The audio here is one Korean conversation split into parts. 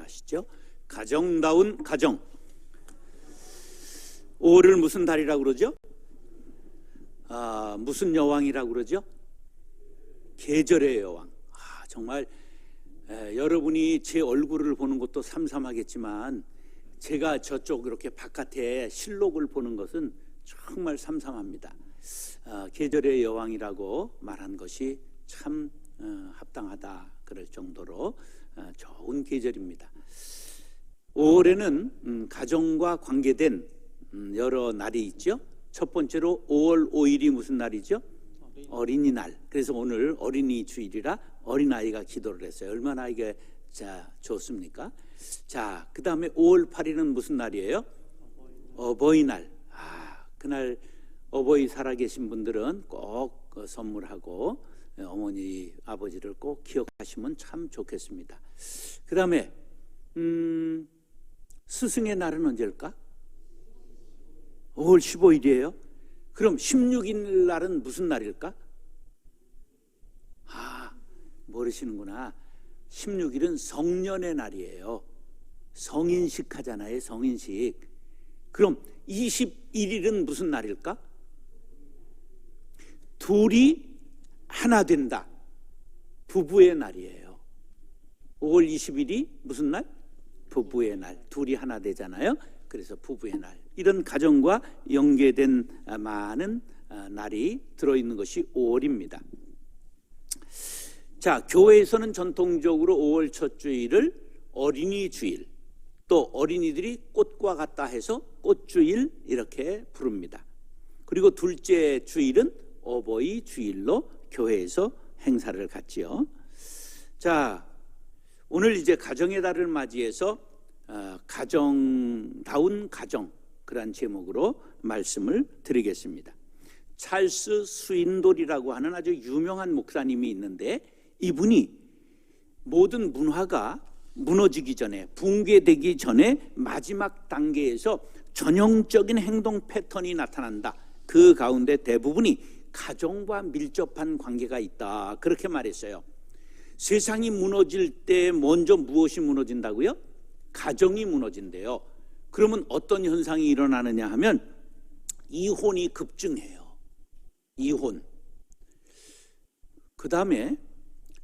아시죠? 가정다운 가정. 5월을 무슨 달이라고 그러죠? 무슨 여왕이라고 그러죠? 계절의 여왕. 정말 여러분이 제 얼굴을 보는 것도 삼삼하겠지만 제가 저쪽 이렇게 바깥에 실록을 보는 것은 정말 삼삼합니다. 계절의 여왕이라고 말한 것이 참 합당하다 그럴 정도로 좋은 계절입니다. 5월에는 가정과 관계된 여러 날이 있죠. 첫 번째로 5월 5일이 무슨 날이죠? 어린이날. 그래서 오늘 어린이 주일이라 어린아이가 기도를 했어요. 얼마나 이게 좋습니까? 자, 그 다음에 5월 8일은 무슨 날이에요? 어버이날. 그날 어버이 살아계신 분들은 꼭 선물하고 어머니 아버지를 꼭 기억하시면 참 좋겠습니다. 그 다음에 스승의 날은 언제일까? 5월 15일이에요. 그럼 16일 날은 무슨 날일까? 모르시는구나. 16일은 성년의 날이에요. 성인식 하잖아요. 성인식. 그럼 21일은 무슨 날일까? 둘이 하나 된다. 부부의 날이에요. 5월 20일이 무슨 날? 부부의 날. 둘이 하나 되잖아요. 그래서 부부의 날. 이런 가정과 연계된 많은 날이 들어있는 것이 5월입니다. 자, 교회에서는 전통적으로 5월 첫 주일을 어린이 주일, 또 어린이들이 꽃과 같다 해서 꽃주일 이렇게 부릅니다. 그리고 둘째 주일은 어버이 주일로 교회에서 행사를 갖지요. 자, 오늘 이제 가정의 달을 맞이해서 가정다운 가정, 그런 제목으로 말씀을 드리겠습니다. 찰스 스윈돌이라고 하는 아주 유명한 목사님이 있는데, 이분이 모든 문화가 무너지기 전에, 붕괴되기 전에 마지막 단계에서 전형적인 행동 패턴이 나타난다. 그 가운데 대부분이 가정과 밀접한 관계가 있다. 그렇게 말했어요. 세상이 무너질 때 먼저 무엇이 무너진다고요? 가정이 무너진대요. 그러면 어떤 현상이 일어나느냐 하면 이혼이 급증해요. 이혼. 그 다음에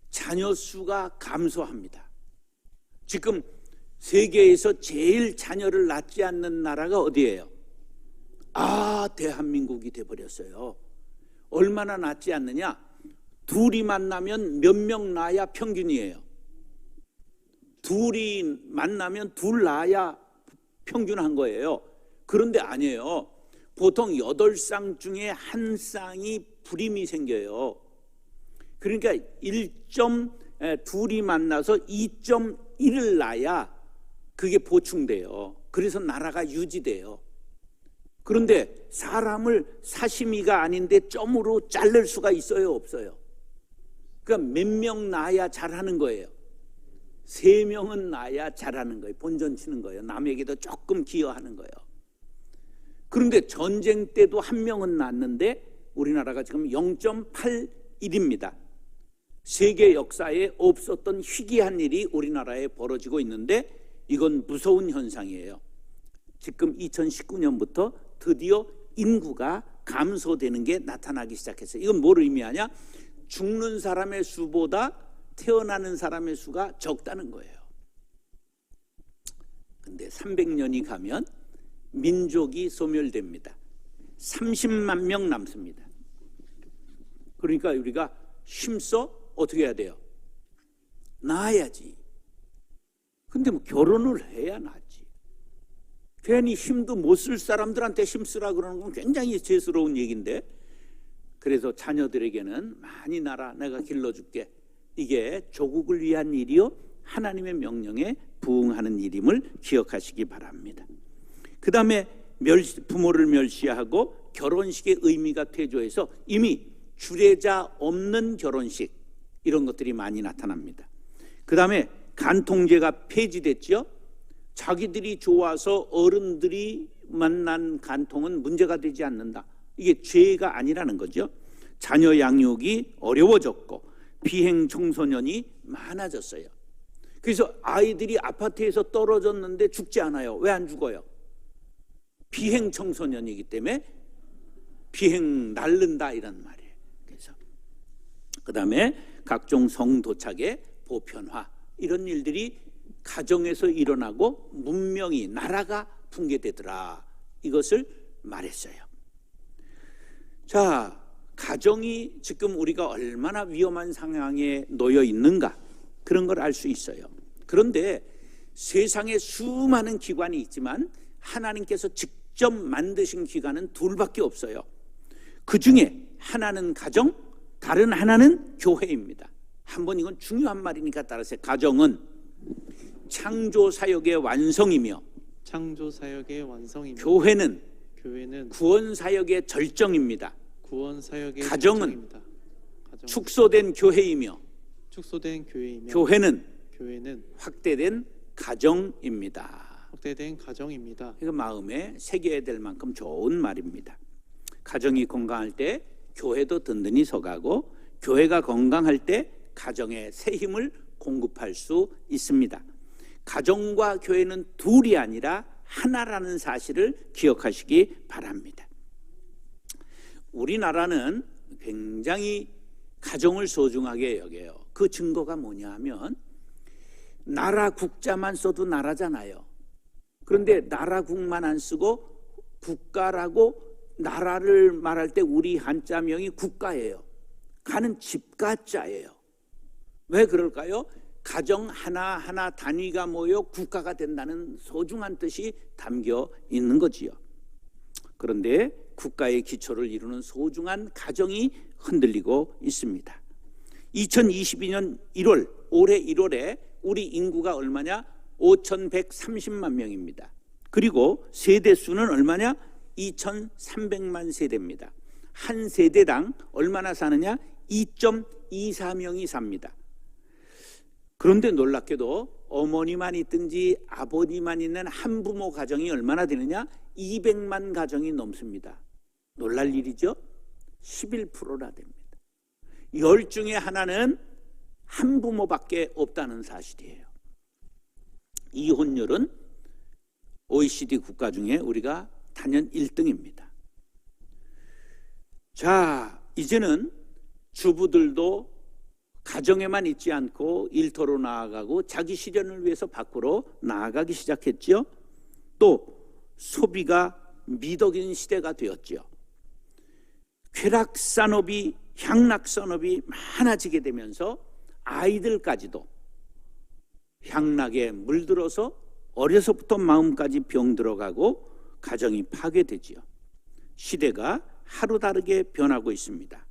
자녀 수가 감소합니다. 지금 세계에서 제일 자녀를 낳지 않는 나라가 어디예요? 대한민국이 돼버렸어요. 얼마나 낳지 않느냐? 둘이 만나면 몇 명 낳아야 평균이에요. 둘이 만나면 둘 낳아야 평균한 거예요. 그런데 아니에요. 보통 8쌍 중에 한 쌍이 불임이 생겨요. 그러니까 둘이 만나서 2.1을 낳아야 그게 보충돼요. 그래서 나라가 유지돼요. 그런데 사람을 사시미가 아닌데 점으로 자를 수가 있어요, 없어요? 그러니까 몇 명 낳아야 잘하는 거예요. 3명은 낳아야 잘하는 거예요. 본전 치는 거예요. 남에게도 조금 기여하는 거예요. 그런데 전쟁 때도 1명은 낳았는데 우리나라가 지금 0.81입니다. 세계 역사에 없었던 희귀한 일이 우리나라에 벌어지고 있는데 이건 무서운 현상이에요. 지금 2019년부터 드디어 인구가 감소되는 게 나타나기 시작했어요. 이건 뭘 의미하냐? 죽는 사람의 수보다 태어나는 사람의 수가 적다는 거예요. 근데 300년이 가면 민족이 소멸됩니다. 30만 명 남습니다. 그러니까 우리가 힘써 어떻게 해야 돼요? 낳아야지. 근데 결혼을 해야 낳지. 괜히 힘도 못 쓸 사람들한테 힘쓰라 그러는 건 굉장히 죄스러운 얘기인데, 그래서 자녀들에게는 많이 낳아, 내가 길러줄게. 이게 조국을 위한 일이요 하나님의 명령에 부응하는 일임을 기억하시기 바랍니다. 그 다음에 부모를 멸시하고 결혼식의 의미가 퇴조해서 이미 주례자 없는 결혼식, 이런 것들이 많이 나타납니다. 그 다음에 간통죄가 폐지됐죠. 자기들이 좋아서 어른들이 만난 간통은 문제가 되지 않는다. 이게 죄가 아니라는 거죠. 자녀 양육이 어려워졌고 비행 청소년이 많아졌어요. 그래서 아이들이 아파트에서 떨어졌는데 죽지 않아요. 왜 안 죽어요? 비행 청소년이기 때문에 비행 날른다 이런 말이에요. 그래서 그다음에 각종 성도착의 보편화 이런 일들이 가정에서 일어나고 문명이 나라가 붕괴되더라. 이것을 말했어요. 자, 가정이 지금 우리가 얼마나 위험한 상황에 놓여 있는가 그런 걸 알 수 있어요. 그런데 세상에 수많은 기관이 있지만 하나님께서 직접 만드신 기관은 둘밖에 없어요. 그 중에 하나는 가정, 다른 하나는 교회입니다. 한번 이건 중요한 말이니까 따라서 가정은 창조 사역의 완성이며 창조 사역의 완성이며 교회는 구원 사역의 절정입니다. 구원 사역의 가정은 절정입니다. 축소된 교회이며 축소된 교회이며 교회는 확대된 가정입니다. 확대된 가정입니다. 이거 마음에 새겨야 될 만큼 좋은 말입니다. 가정이 건강할 때 교회도 든든히 서가고 교회가 건강할 때 가정에 새 힘을 공급할 수 있습니다. 가정과 교회는 둘이 아니라 하나라는 사실을 기억하시기 바랍니다. 우리나라는 굉장히 가정을 소중하게 여겨요. 그 증거가 뭐냐 하면 나라 국자만 써도 나라잖아요. 그런데 나라 국만 안 쓰고 국가라고 나라를 말할 때 우리 한자명이 국가예요. 가는 집가자예요. 왜 그럴까요? 가정 하나하나 단위가 모여 국가가 된다는 소중한 뜻이 담겨 있는 거지요. 그런데 국가의 기초를 이루는 소중한 가정이 흔들리고 있습니다. 2022년 1월, 올해 1월에 우리 인구가 얼마냐? 5,130만 명입니다. 그리고 세대 수는 얼마냐? 2,300만 세대입니다. 한 세대당 얼마나 사느냐? 2.24명이 삽니다. 그런데 놀랍게도 어머니만 있든지 아버지만 있는 한부모 가정이 얼마나 되느냐? 200만 가정이 넘습니다. 놀랄 일이죠? 11%나 됩니다. 10 중에 하나는 한부모밖에 없다는 사실이에요. 이혼율은 OECD 국가 중에 우리가 단연 1등입니다. 자, 이제는 주부들도 가정에만 있지 않고 일터로 나아가고 자기 실현을 위해서 밖으로 나아가기 시작했죠. 또 소비가 미덕인 시대가 되었죠. 쾌락산업이 향락산업이 많아지게 되면서 아이들까지도 향락에 물들어서 어려서부터 마음까지 병들어가고 가정이 파괴되지요. 시대가 하루 다르게 변하고 있습니다.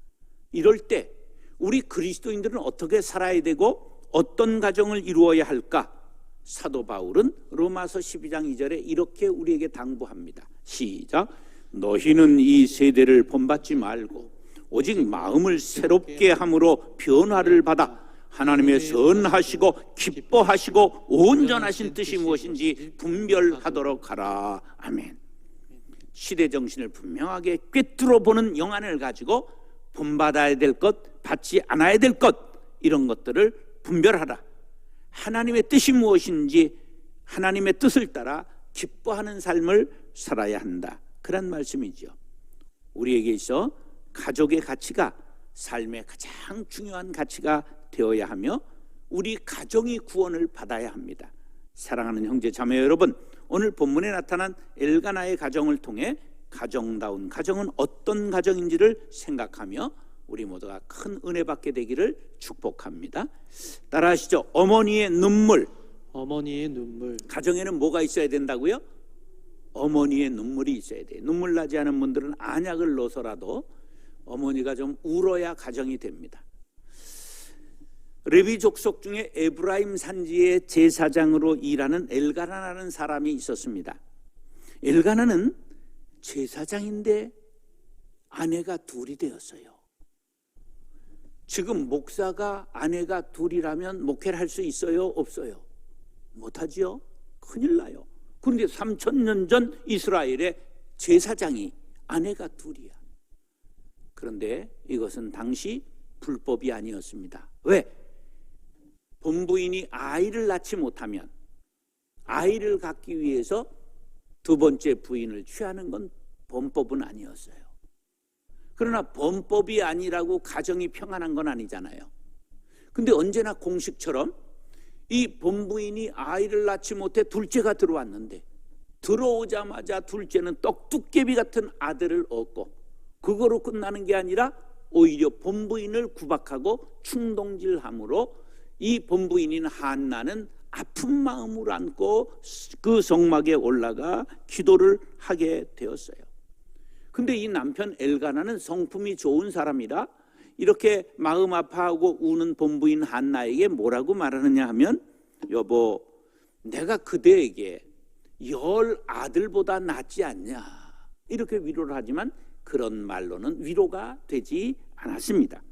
이럴 때 우리 그리스도인들은 어떻게 살아야 되고 어떤 가정을 이루어야 할까? 사도 바울은 로마서 12장 2절에 이렇게 우리에게 당부합니다. 시작. 너희는 이 세대를 본받지 말고 오직 마음을 새롭게 함으로 변화를 받아 하나님의 선하시고 기뻐하시고 온전하신 뜻이 무엇인지 분별하도록 하라. 아멘. 시대 정신을 분명하게 꿰뚫어 보는 영안을 가지고 본받아야 될 것, 받지 않아야 될 것, 이런 것들을 분별하라. 하나님의 뜻이 무엇인지 하나님의 뜻을 따라 기뻐하는 삶을 살아야 한다. 그런 말씀이죠. 우리에게 있어 가족의 가치가 삶의 가장 중요한 가치가 되어야 하며 우리 가정이 구원을 받아야 합니다. 사랑하는 형제 자매 여러분, 오늘 본문에 나타난 엘가나의 가정을 통해 가정다운 가정은 어떤 가정인지를 생각하며 우리 모두가 큰 은혜 받게 되기를 축복합니다. 따라하시죠. 어머니의 눈물. 어머니의 눈물. 가정에는 뭐가 있어야 된다고요? 어머니의 눈물이 있어야 돼요. 눈물 나지 않은 분들은 안약을 넣어서라도 어머니가 좀 울어야 가정이 됩니다. 레위 족속 중에 에브라임 산지의 제사장으로 일하는 엘가나라는 사람이 있었습니다. 엘가나는 제사장인데 아내가 둘이 되었어요. 지금 목사가 아내가 둘이라면 목회를 할 수 있어요? 없어요? 못하지요? 큰일 나요. 그런데 3,000년 전 이스라엘의 제사장이 아내가 둘이야. 그런데 이것은 당시 불법이 아니었습니다. 왜? 본부인이 아이를 낳지 못하면 아이를 갖기 위해서 두 번째 부인을 취하는 건 범법은 아니었어요. 그러나 범법이 아니라고 가정이 평안한 건 아니잖아요. 근데 언제나 공식처럼 이 본부인이 아이를 낳지 못해 둘째가 들어왔는데 들어오자마자 둘째는 떡두께비 같은 아들을 얻고 그거로 끝나는 게 아니라 오히려 본부인을 구박하고 충동질함으로 이 본부인인 한나는 아픈 마음을 안고 그 성막에 올라가 기도를 하게 되었어요. 근데 이 남편 엘가나는 성품이 좋은 사람이라 이렇게 마음 아파하고 우는 본부인 한나에게 뭐라고 말하느냐 하면, 여보, 내가 그대에게 10 아들보다 낫지 않냐, 이렇게 위로를 하지만 그런 말로는 위로가 되지 않았습니다.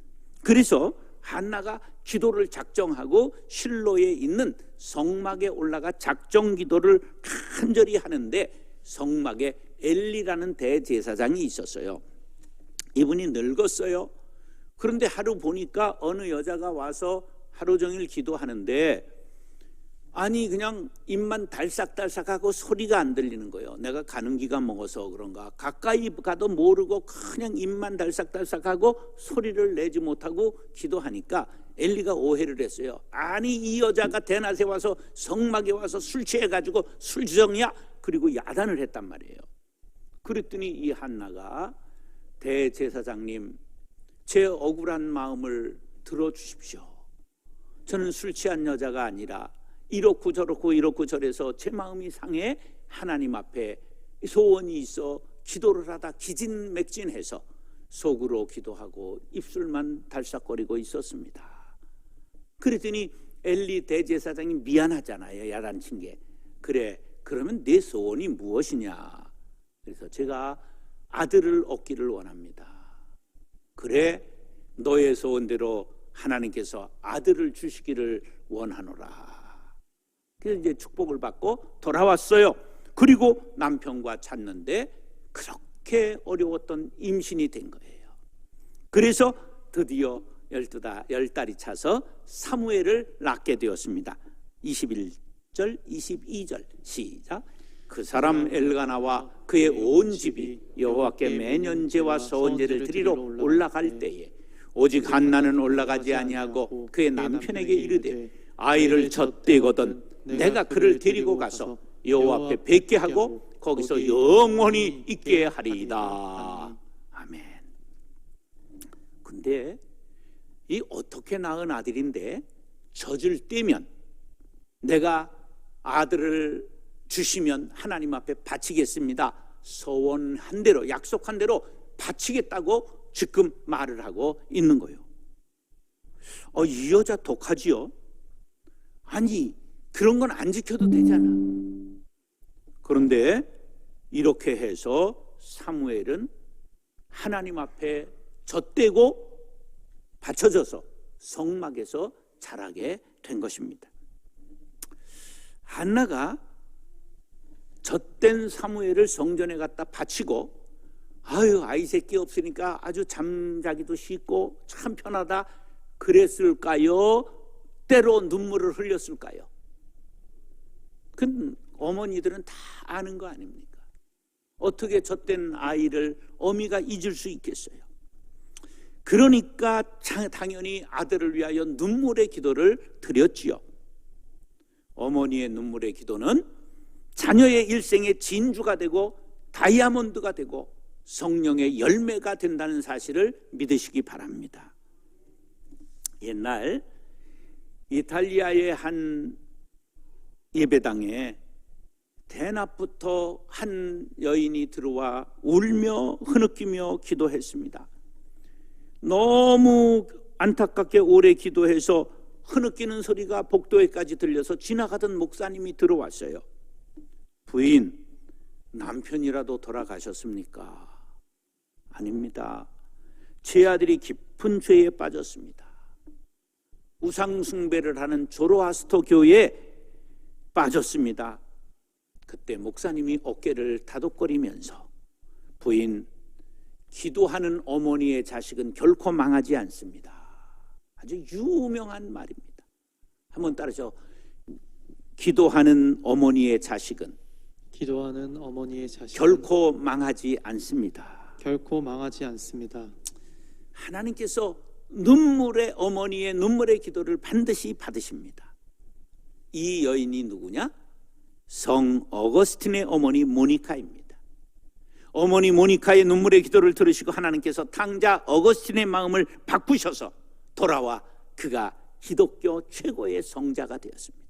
그래서 한나가 기도를 작정하고 실로에 있는 성막에 올라가 작정 기도를 간절히 하는데 성막에 엘리라는 대제사장이 있었어요. 이분이 늙었어요. 그런데 하루 보니까 어느 여자가 와서 하루 종일 기도하는데 아니 그냥 입만 달싹달싹하고 소리가 안 들리는 거예요. 내가 가는기가 먹어서 그런가, 가까이 가도 모르고 그냥 입만 달싹달싹하고 소리를 내지 못하고 기도하니까 엘리가 오해를 했어요. 아니 이 여자가 대낮에 와서 성막에 와서 술 취해가지고 술주정이야, 그리고 야단을 했단 말이에요. 그랬더니 이 한나가, 대제사장님, 제 억울한 마음을 들어주십시오. 저는 술 취한 여자가 아니라 이렇고 저렇고 이렇고 저래서 제 마음이 상해 하나님 앞에 소원이 있어 기도를 하다 기진맥진해서 속으로 기도하고 입술만 달싹거리고 있었습니다. 그랬더니 엘리 대제사장이 미안하잖아요, 야단친 게. 그래, 그러면 내 소원이 무엇이냐. 그래서 제가 아들을 얻기를 원합니다. 그래, 너의 소원대로 하나님께서 아들을 주시기를 원하노라. 그래서 이제 축복을 받고 돌아왔어요. 그리고 남편과 찾는데 그렇게 어려웠던 임신이 된 거예요. 그래서 드디어 10달이 차서 사무엘을 낳게 되었습니다. 21절 22절 시작. 그 사람 엘가나와 그의 온 집이 여호와께 매년 제와 서원제를 드리러 올라갈 때에 오직 한나는 올라가지 아니하고 그의 남편에게 이르되 아이를 젖대거든 내가 그를 데리고 가서 여호와 앞에 뵙게 하고 거기서 영원히 있게 하리이다. 아멘. 근데 이 어떻게 낳은 아들인데 젖을 떼면 내가 아들을 주시면 하나님 앞에 바치겠습니다, 서원한 대로 약속한 대로 바치겠다고 지금 말을 하고 있는 거예요. 이 여자 독하지요. 아니 그런 건 안 지켜도 되잖아. 그런데 이렇게 해서 사무엘은 하나님 앞에 젖대고 바쳐져서 성막에서 자라게 된 것입니다. 한나가 젖된 사무엘을 성전에 갖다 바치고 아이 새끼 없으니까 아주 잠자기도 쉽고 참 편하다 그랬을까요? 때로 눈물을 흘렸을까요? 그 어머니들은 다 아는 거 아닙니까? 어떻게 젖된 아이를 어미가 잊을 수 있겠어요? 그러니까 당연히 아들을 위하여 눈물의 기도를 드렸지요. 어머니의 눈물의 기도는 자녀의 일생의 진주가 되고 다이아몬드가 되고 성령의 열매가 된다는 사실을 믿으시기 바랍니다. 옛날 이탈리아의 한 예배당에 대낮부터 한 여인이 들어와 울며 흐느끼며 기도했습니다. 너무 안타깝게 오래 기도해서 흐느끼는 소리가 복도에까지 들려서 지나가던 목사님이 들어왔어요. 부인, 남편이라도 돌아가셨습니까? 아닙니다. 제 아들이 깊은 죄에 빠졌습니다. 우상 숭배를 하는 조로아스터 교회에 빠졌습니다. 그때 목사님이 어깨를 다독거리면서, 부인, 기도하는 어머니의 자식은 결코 망하지 않습니다. 아주 유명한 말입니다. 한번 따라서 기도하는 어머니의 자식은 기도하는 어머니의 자식은 결코 망하지 않습니다. 결코 망하지 않습니다. 하나님께서 눈물의 어머니의 눈물의 기도를 반드시 받으십니다. 이 여인이 누구냐? 성 어거스틴의 어머니 모니카입니다. 어머니 모니카의 눈물의 기도를 들으시고 하나님께서 탕자 어거스틴의 마음을 바꾸셔서 돌아와 그가 기독교 최고의 성자가 되었습니다.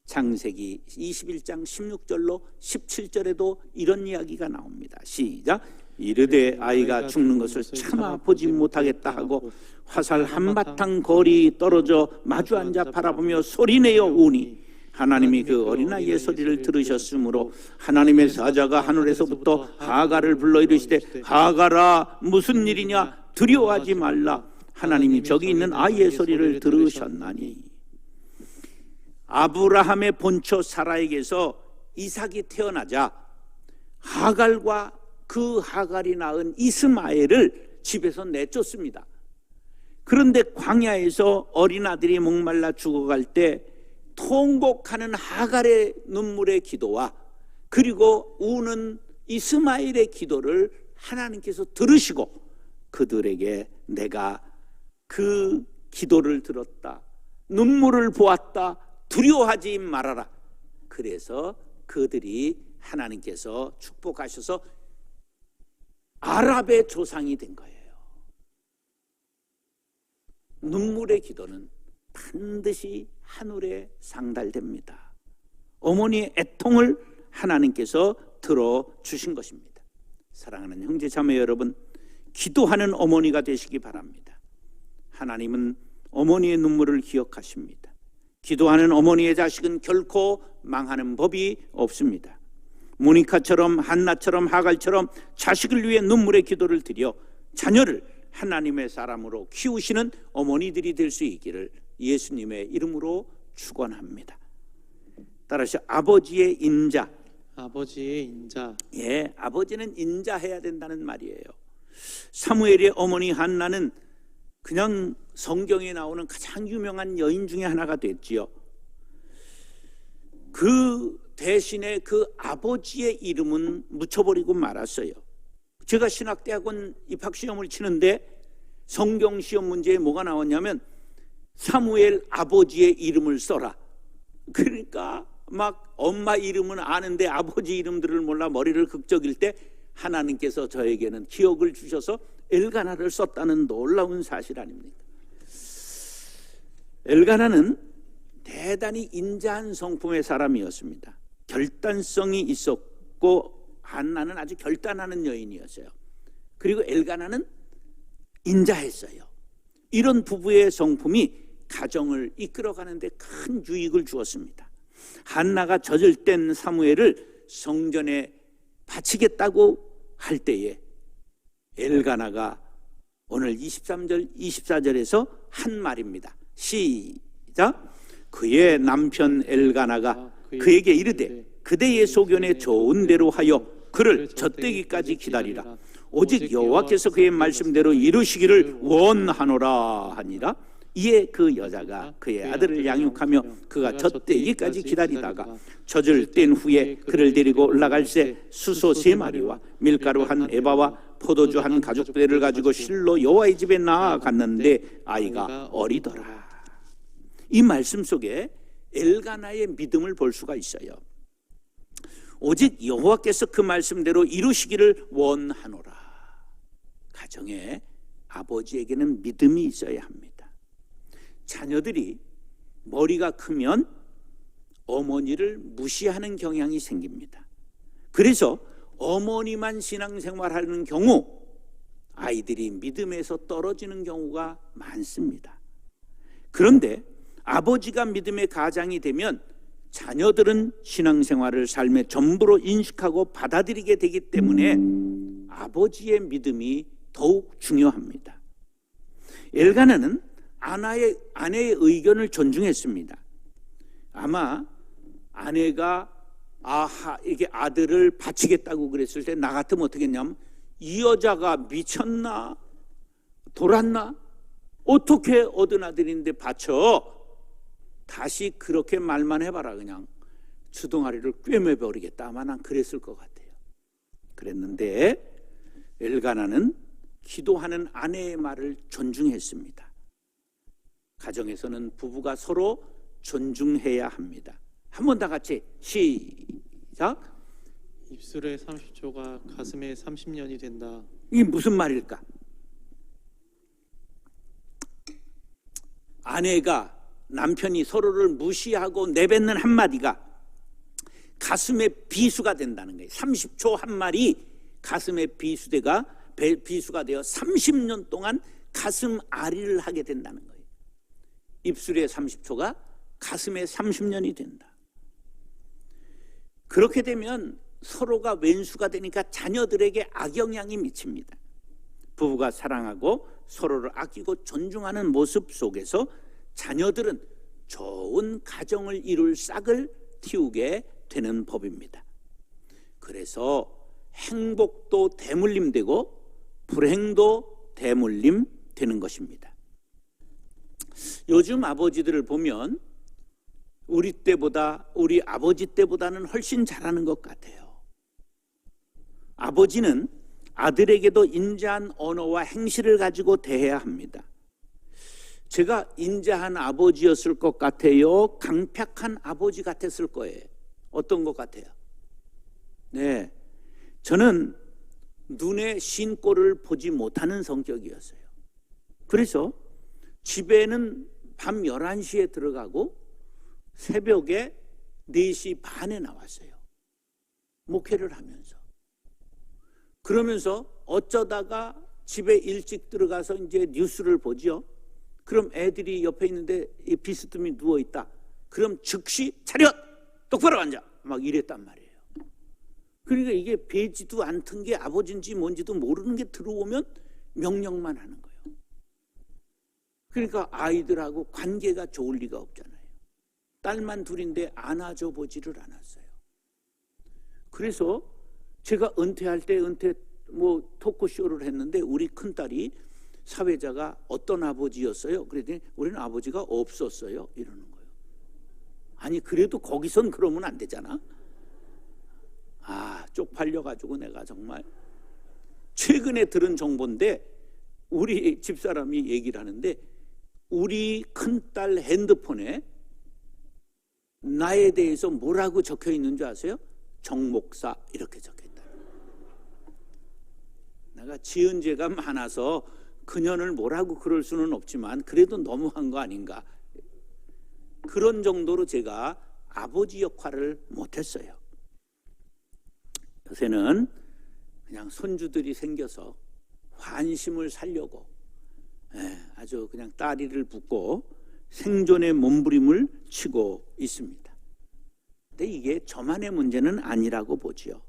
창세기 21장 16절로 17절에도 이런 이야기가 나옵니다. 시작. 이르되 아이가 죽는 것을 차마 보지 못하겠다 하고 화살 한바탕 거리 떨어져 마주 앉아 바라보며 소리내어 우니 하나님이 그 어린아이의 소리를 들으셨으므로 하나님의 사자가 하늘에서부터 하갈을 불러 이르시되 하갈아 무슨 일이냐 두려워하지 말라 하나님이 저기 있는 아이의 소리를 들으셨나니. 아브라함의 본처 사라에게서 이삭이 태어나자 하갈과 그 하갈이 낳은 이스마엘을 집에서 내쫓습니다. 그런데 광야에서 어린 아들이 목말라 죽어갈 때 통곡하는 하갈의 눈물의 기도와 그리고 우는 이스마엘의 기도를 하나님께서 들으시고 그들에게 내가 그 기도를 들었다, 눈물을 보았다, 두려워하지 말아라. 그래서 그들이 하나님께서 축복하셔서 아랍의 조상이 된 거예요. 눈물의 기도는 반드시 하늘에 상달됩니다. 어머니의 애통을 하나님께서 들어주신 것입니다. 사랑하는 형제 자매 여러분, 기도하는 어머니가 되시기 바랍니다. 하나님은 어머니의 눈물을 기억하십니다. 기도하는 어머니의 자식은 결코 망하는 법이 없습니다. 모니카처럼 한나처럼 하갈처럼 자식을 위해 눈물의 기도를 드려 자녀를 하나님의 사람으로 키우시는 어머니들이 될 수 있기를 예수님의 이름으로 축원합니다. 따라서 아버지의 인자. 아버지의 인자. 예, 아버지는 인자해야 된다는 말이에요. 사무엘의 어머니 한나는 그냥 성경에 나오는 가장 유명한 여인 중에 하나가 됐지요. 그 대신에 그 아버지의 이름은 묻혀버리고 말았어요. 제가 신학대학원 입학시험을 치는데 성경시험 문제에 뭐가 나왔냐면 사무엘 아버지의 이름을 써라. 그러니까 막 엄마 이름은 아는데 아버지 이름들을 몰라 머리를 극적일 때 하나님께서 저에게는 기억을 주셔서 엘가나를 썼다는 놀라운 사실 아닙니까? 엘가나는 대단히 인자한 성품의 사람이었습니다. 결단성이 있었고 한나는 아주 결단하는 여인이었어요. 그리고 엘가나는 인자했어요. 이런 부부의 성품이 가정을 이끌어가는데 큰 유익을 주었습니다. 한나가 젖을 뗀 사무엘을 성전에 바치겠다고 할 때에 엘가나가 오늘 23절 24절에서 한 말입니다. 시작. 그의 남편 엘가나가 그에게 이르되 그대의 소견에 좋은 대로 하여 그를 젖되기까지 기다리라. 오직 여호와께서 그의 말씀대로 이루시기를 원하노라 하니라. 이에 그 여자가 그의 아들을 양육하며 그가 젖되기까지 기다리다가 젖을 뗀 후에 그를 데리고 올라갈새 수소 3마리와 밀가루 한 에바와 포도주 한 가죽배를 가지고 실로 여호와의 집에 나아갔는데 아이가 어리더라. 이 말씀 속에 엘가나의 믿음을 볼 수가 있어요. 오직 여호와께서 그 말씀대로 이루시기를 원하노라. 가정에 아버지에게는 믿음이 있어야 합니다. 자녀들이 머리가 크면 어머니를 무시하는 경향이 생깁니다. 그래서 어머니만 신앙생활하는 경우 아이들이 믿음에서 떨어지는 경우가 많습니다. 그런데 아버지가 믿음의 가장이 되면 자녀들은 신앙생활을 삶의 전부로 인식하고 받아들이게 되기 때문에 아버지의 믿음이 더욱 중요합니다. 엘가나는 아내의 의견을 존중했습니다. 아마 아내가 이게 아들을 바치겠다고 그랬을 때 나 같으면 어떻게 했냐면 이 여자가 미쳤나? 돌았나? 어떻게 얻은 아들인데 바쳐? 다시 그렇게 말만 해봐라 그냥 주둥아리를 꿰매버리겠다. 아마 난 그랬을 것 같아요. 그랬는데 엘가나는 기도하는 아내의 말을 존중했습니다. 가정에서는 부부가 서로 존중해야 합니다. 한 번 다 같이 시작. 입술의 30초가 가슴의 30년이 된다. 이게 무슨 말일까? 아내가 남편이 서로를 무시하고 내뱉는 한마디가 가슴의 비수가 된다는 거예요. 30초 한 말이 가슴의 비수가 되어 30년 동안 가슴 아리를 하게 된다는 거예요. 입술의 30초가 가슴의 30년이 된다. 그렇게 되면 서로가 왼수가 되니까 자녀들에게 악영향이 미칩니다. 부부가 사랑하고 서로를 아끼고 존중하는 모습 속에서 자녀들은 좋은 가정을 이룰 싹을 틔우게 되는 법입니다. 그래서 행복도 대물림 되고 불행도 대물림 되는 것입니다. 요즘 아버지들을 보면 우리 때보다, 우리 아버지 때보다는 훨씬 잘하는 것 같아요. 아버지는 아들에게도 인자한 언어와 행실을 가지고 대해야 합니다. 제가 인자한 아버지였을 것 같아요? 강팍한 아버지 같았을 거예요? 어떤 것 같아요? 네, 저는 눈에 쉰 꼴을 보지 못하는 성격이었어요. 그래서 집에는 밤 11시에 들어가고 새벽에 4시 반에 나왔어요. 목회를 하면서. 그러면서 어쩌다가 집에 일찍 들어가서 이제 뉴스를 보죠. 그럼 애들이 옆에 있는데 비스듬히 누워있다. 그럼 즉시 차렷! 똑바로 앉아! 막 이랬단 말이에요. 그러니까 이게 배지도 않던 게 아버지인지 뭔지도 모르는 게 들어오면 명령만 하는 거예요. 그러니까 아이들하고 관계가 좋을 리가 없잖아요. 딸만 둘인데 안아줘 보지를 않았어요. 그래서 제가 은퇴할 때 토크쇼를 했는데 우리 큰딸이 사회자가 어떤 아버지였어요? 그랬더니 우리는 아버지가 없었어요. 이러는 거예요. 아니 그래도 거기선 그러면 안 되잖아. 쪽팔려가지고 내가 정말 최근에 들은 정보인데 우리 집사람이 얘기를 하는데 우리 큰딸 핸드폰에 나에 대해서 뭐라고 적혀 있는 줄 아세요? 정목사 이렇게 적혀 있다. 내가 지은 죄가 많아서 그년을 뭐라고 그럴 수는 없지만 그래도 너무한 거 아닌가. 그런 정도로 제가 아버지 역할을 못했어요. 요새는 그냥 손주들이 생겨서 환심을 살려고 아주 그냥 다리를 붓고 생존의 몸부림을 치고 있습니다. 근데 이게 저만의 문제는 아니라고 보지요.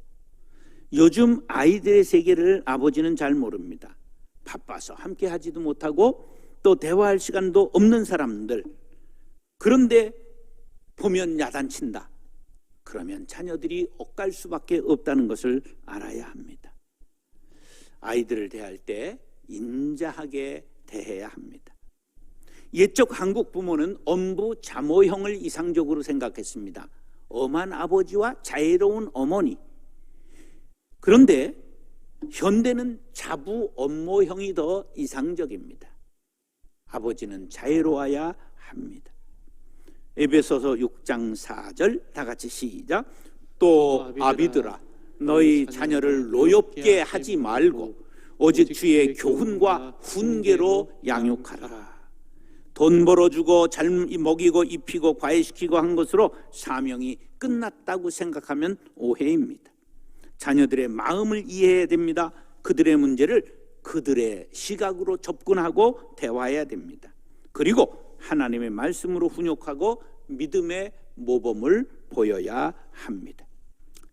요즘 아이들의 세계를 아버지는 잘 모릅니다. 바빠서 함께 하지도 못하고 또 대화할 시간도 없는 사람들. 그런데 보면 야단친다. 그러면 자녀들이 엇갈 수밖에 없다는 것을 알아야 합니다. 아이들을 대할 때 인자하게 대해야 합니다. 옛적 한국 부모는 엄부 자모형을 이상적으로 생각했습니다. 엄한 아버지와 자애로운 어머니. 그런데 현대는 자부 엄모형이 더 이상적입니다. 아버지는 자애로워야 합니다. 에베소서 6장 4절 다 같이 시작. 또 아비들아 너희 자녀를 노엽게 하지 말고 오직 주의 교훈과 훈계로 양육하라. 돈 벌어주고 잘 먹이고 입히고 과외시키고 한 것으로 사명이 끝났다고 생각하면 오해입니다. 자녀들의 마음을 이해해야 됩니다. 그들의 문제를 그들의 시각으로 접근하고 대화해야 됩니다. 그리고 하나님의 말씀으로 훈육하고 믿음의 모범을 보여야 합니다.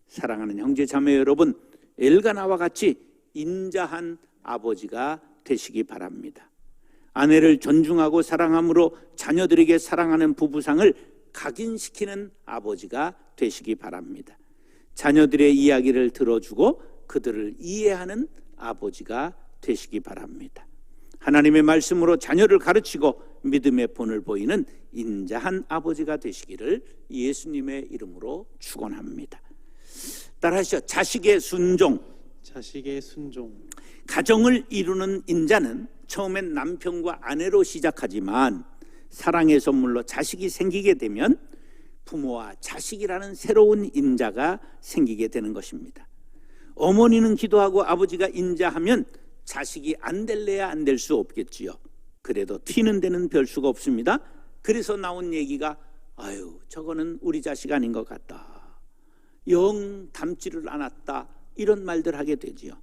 사랑하는 형제 자매 여러분, 엘가나와 같이 인자한 아버지가 되시기 바랍니다. 아내를 존중하고 사랑함으로 자녀들에게 사랑하는 부부상을 각인시키는 아버지가 되시기 바랍니다. 자녀들의 이야기를 들어주고 그들을 이해하는 아버지가 되시기 바랍니다. 하나님의 말씀으로 자녀를 가르치고 믿음의 본을 보이는 인자한 아버지가 되시기를 예수님의 이름으로 축원합니다. 따라하시죠. 자식의 순종. 자식의 순종. 가정을 이루는 인자는 처음엔 남편과 아내로 시작하지만 사랑의 선물로 자식이 생기게 되면 부모와 자식이라는 새로운 인자가 생기게 되는 것입니다. 어머니는 기도하고 아버지가 인자하면 자식이 안 될래야 안 될 수 없겠지요. 그래도 튀는 데는 별 수가 없습니다. 그래서 나온 얘기가 아유 저거는 우리 자식 아닌 것 같다, 영 닮지를 않았다, 이런 말들 하게 되지요.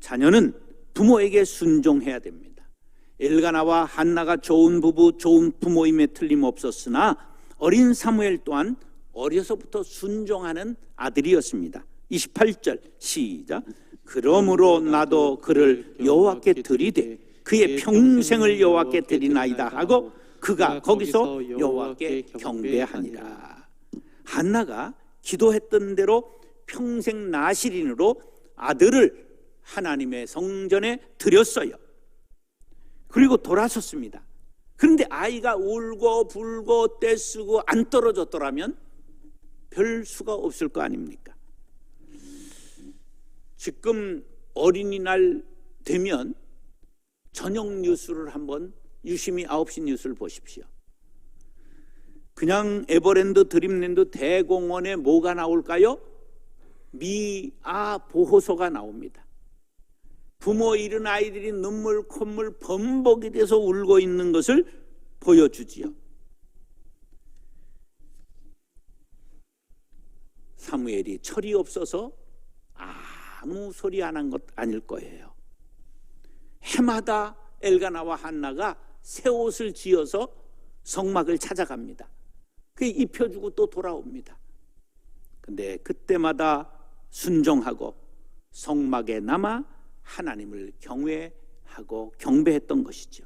자녀는 부모에게 순종해야 됩니다. 엘가나와 한나가 좋은 부부, 좋은 부모임에 틀림없었으나 어린 사무엘 또한 어려서부터 순종하는 아들이었습니다. 28절 시작. 그러므로 나도 그를 여호와께 드리되 그의 평생을 여호와께 드리나이다 하고 그가 거기서 여호와께 경배하니라. 한나가 기도했던 대로 평생 나실인으로 아들을 하나님의 성전에 드렸어요. 그리고 돌아섰습니다. 그런데 아이가 울고 불고 떼쓰고 안 떨어졌더라면 별 수가 없을 거 아닙니까? 지금 어린이날 되면 저녁 뉴스를 한번 유심히 9시 뉴스를 보십시오. 그냥 에버랜드 드림랜드 대공원에 뭐가 나올까요? 미아 보호소가 나옵니다. 부모 잃은 아이들이 눈물 콧물 범벅이 돼서 울고 있는 것을 보여주지요. 사무엘이 철이 없어서 아무 소리 안 한 것 아닐 거예요. 해마다 엘가나와 한나가 새 옷을 지어서 성막을 찾아갑니다. 그 입혀주고 또 돌아옵니다. 근데 그때마다 순종하고 성막에 남아 하나님을 경외하고 경배했던 것이죠.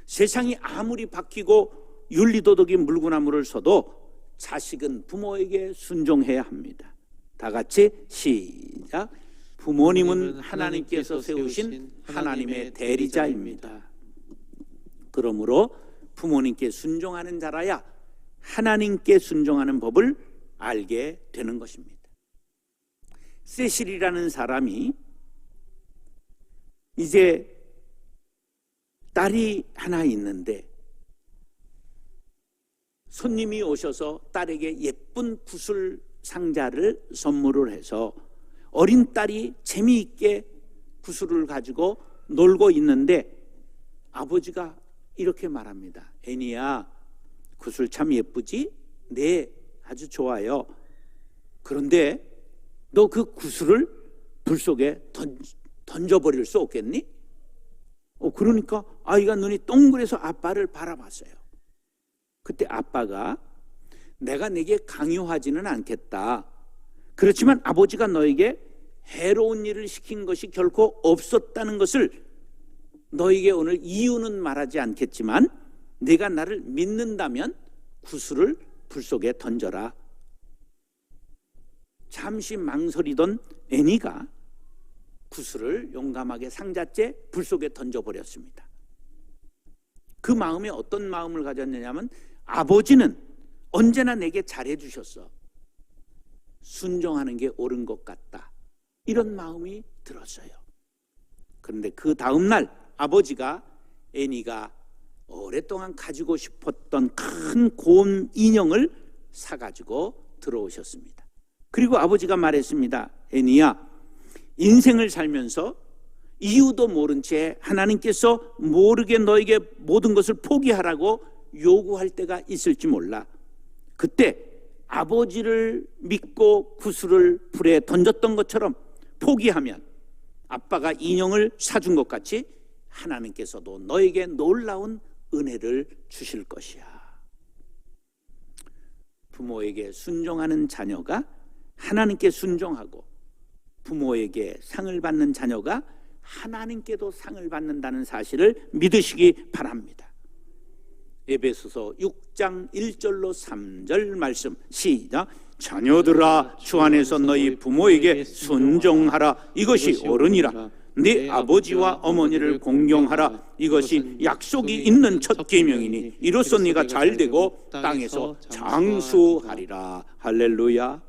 세상이 아무리 바뀌고 윤리도덕이 물구나무를 서도 자식은 부모에게 순종해야 합니다. 다 같이 시작. 부모님은 하나님께서 세우신 하나님의 대리자입니다. 그러므로 부모님께 순종하는 자라야 하나님께 순종하는 법을 알게 되는 것입니다. 세실이라는 사람이 이제 딸이 하나 있는데 손님이 오셔서 딸에게 예쁜 구슬 상자를 선물을 해서 어린 딸이 재미있게 구슬을 가지고 놀고 있는데 아버지가 이렇게 말합니다. 애니야, 구슬 참 예쁘지? 네, 아주 좋아요. 그런데 너 그 구슬을 불 속에 던져버릴 수 없겠니? 그러니까 아이가 눈이 동그래서 아빠를 바라봤어요. 그때 아빠가 내가 네게 강요하지는 않겠다. 그렇지만 아버지가 너에게 해로운 일을 시킨 것이 결코 없었다는 것을 너에게 오늘 이유는 말하지 않겠지만 네가 나를 믿는다면 구슬을 불 속에 던져라. 잠시 망설이던 애니가 구슬을 용감하게 상자째 불 속에 던져버렸습니다. 그 마음에 어떤 마음을 가졌느냐면 아버지는 언제나 내게 잘해주셨어. 순종하는 게 옳은 것 같다. 이런 마음이 들었어요. 그런데 그 다음날 아버지가 애니가 오랫동안 가지고 싶었던 큰 곰 인형을 사가지고 들어오셨습니다. 그리고 아버지가 말했습니다. 애니야, 인생을 살면서 이유도 모른 채 하나님께서 모르게 너에게 모든 것을 포기하라고 요구할 때가 있을지 몰라. 그때 아버지를 믿고 구슬을 불에 던졌던 것처럼 포기하면 아빠가 인형을 사준 것 같이 하나님께서도 너에게 놀라운 은혜를 주실 것이야. 부모에게 순종하는 자녀가 하나님께 순종하고 부모에게 상을 받는 자녀가 하나님께도 상을 받는다는 사실을 믿으시기 바랍니다. 에베소서 6장 1절로 3절 말씀 시작. 자녀들아 주 안에서 너희 부모에게 순종하라. 이것이 옳으니라. 네 아버지와 어머니를 공경하라. 이것이 약속이 있는 첫 계명이니 이로써 네가 잘되고 땅에서 장수하리라. 할렐루야.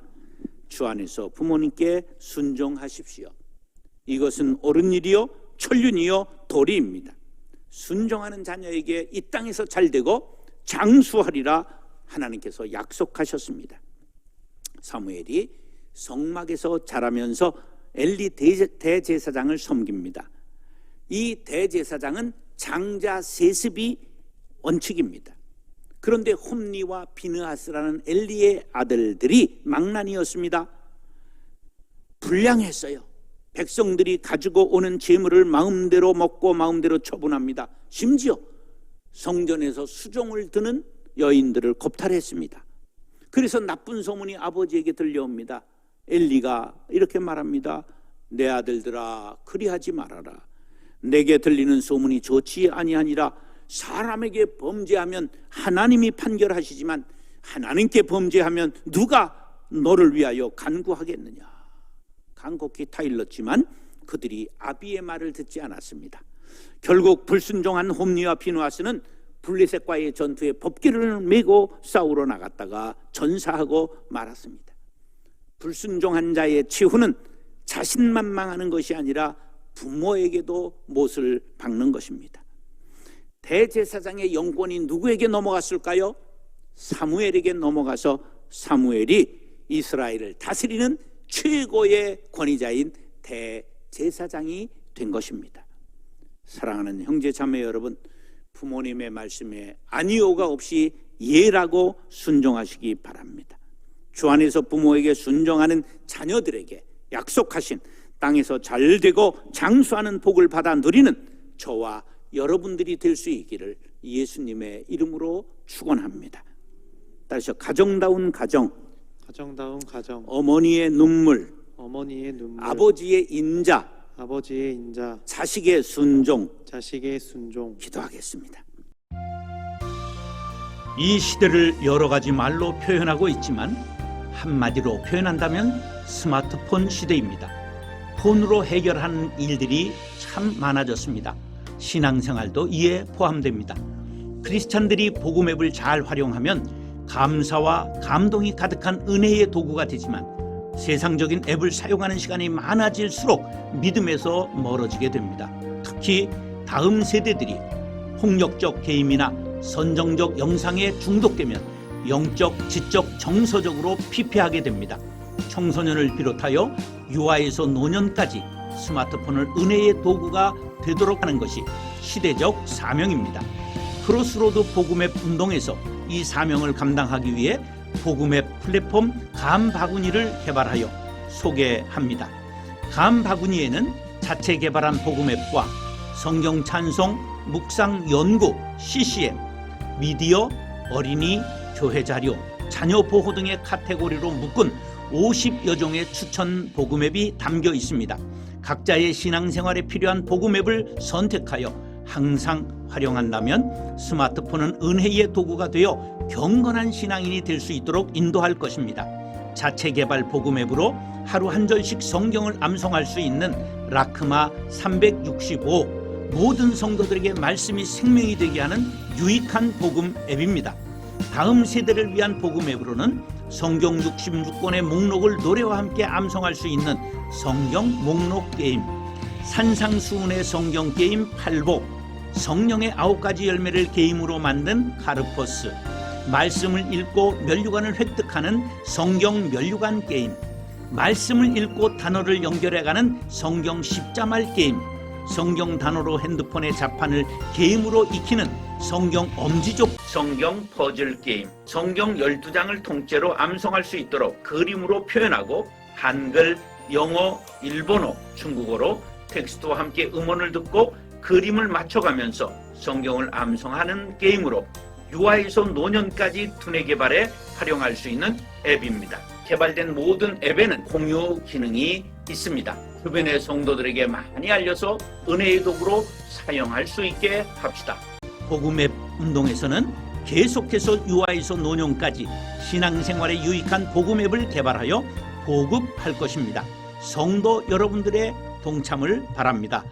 주 안에서 부모님께 순종하십시오. 이것은 옳은 일이요 천륜이요 도리입니다. 순종하는 자녀에게 이 땅에서 잘되고 장수하리라 하나님께서 약속하셨습니다. 사무엘이 성막에서 자라면서 엘리 대제사장을 섬깁니다. 이 대제사장은 장자 세습이 원칙입니다. 그런데 홈리와 비느하스라는 엘리의 아들들이 망난이었습니다. 불량했어요. 백성들이 가지고 오는 재물을 마음대로 먹고 마음대로 처분합니다. 심지어 성전에서 수종을 드는 여인들을 겁탈했습니다. 그래서 나쁜 소문이 아버지에게 들려옵니다. 엘리가 이렇게 말합니다. 내 아들들아 그리하지 말아라. 내게 들리는 소문이 좋지 아니하니라. 사람에게 범죄하면 하나님이 판결하시지만 하나님께 범죄하면 누가 너를 위하여 간구하겠느냐. 간곡히 타일렀지만 그들이 아비의 말을 듣지 않았습니다. 결국 불순종한 홈리와 비누아스는 블레셋과의 전투에 법궤를 메고 싸우러 나갔다가 전사하고 말았습니다. 불순종한 자의 최후는 자신만망하는 것이 아니라 부모에게도 못을 박는 것입니다. 대제사장의 영권이 누구에게 넘어갔을까요? 사무엘에게 넘어가서 사무엘이 이스라엘을 다스리는 최고의 권위자인 대제사장이 된 것입니다. 사랑하는 형제 자매 여러분, 부모님의 말씀에 아니오가 없이 예라고 순종하시기 바랍니다. 주 안에서 부모에게 순종하는 자녀들에게 약속하신 땅에서 잘되고 장수하는 복을 받아 누리는 저와 여러분들이 될 수 있기를 예수님의 이름으로 축원합니다. 따라서 가정다운 가정, 가정다운 가정, 어머니의 눈물, 어머니의 눈물, 아버지의 인자, 아버지의 인자, 자식의 순종, 자식의 순종. 기도하겠습니다. 이 시대를 여러 가지 말로 표현하고 있지만 한마디로 표현한다면 스마트폰 시대입니다. 폰으로 해결하는 일들이 참 많아졌습니다. 신앙생활도 이에 포함됩니다. 크리스찬들이 복음 앱을 잘 활용하면 감사와 감동이 가득한 은혜의 도구가 되지만 세상적인 앱을 사용하는 시간이 많아질수록 믿음에서 멀어지게 됩니다. 특히 다음 세대들이 폭력적 게임이나 선정적 영상에 중독되면 영적, 지적, 정서적으로 피폐하게 됩니다. 청소년을 비롯하여 유아에서 노년까지 스마트폰을 은혜의 도구가 되도록 하는 것이 시대적 사명입니다. 크로스로드 복음앱 운동에서 이 사명을 감당하기 위해 복음앱 플랫폼 감바구니를 개발하여 소개합니다. 감바구니에는 자체 개발한 복음앱과 성경 찬송, 묵상 연구, CCM, 미디어, 어린이, 교회 자료, 자녀 보호 등의 카테고리로 묶은 50여 종의 추천 복음앱이 담겨 있습니다. 각자의 신앙생활에 필요한 복음앱을 선택하여 항상 활용한다면 스마트폰은 은혜의 도구가 되어 경건한 신앙인이 될 수 있도록 인도할 것입니다. 자체 개발 복음 앱으로 하루 한 절씩 성경을 암송할 수 있는 라크마 365, 모든 성도들에게 말씀이 생명이 되게 하는 유익한 복음 앱입니다. 다음 세대를 위한 복음 앱으로는 성경 66권의 목록을 노래와 함께 암송할 수 있는 성경 목록 게임, 산상수훈의 성경 게임 8복, 성령의 9가지 열매를 게임으로 만든 카르포스, 말씀을 읽고 면류관을 획득하는 성경 면류관 게임, 말씀을 읽고 단어를 연결해가는 성경 십자말 게임, 성경 단어로 핸드폰의 자판을 게임으로 익히는 성경 엄지족 성경 퍼즐 게임, 성경 12장을 통째로 암송할 수 있도록 그림으로 표현하고 한글, 영어, 일본어, 중국어로 텍스트와 함께 음원을 듣고 그림을 맞춰가면서 성경을 암송하는 게임으로 유아에서 노년까지 두뇌 개발에 활용할 수 있는 앱입니다. 개발된 모든 앱에는 공유 기능이 있습니다. 주변의 성도들에게 많이 알려서 은혜의 도구로 사용할 수 있게 합시다. 복음 앱 운동에서는 계속해서 유아에서 노년까지 신앙생활에 유익한 복음 앱을 개발하여 보급할 것입니다. 성도 여러분들의 동참을 바랍니다.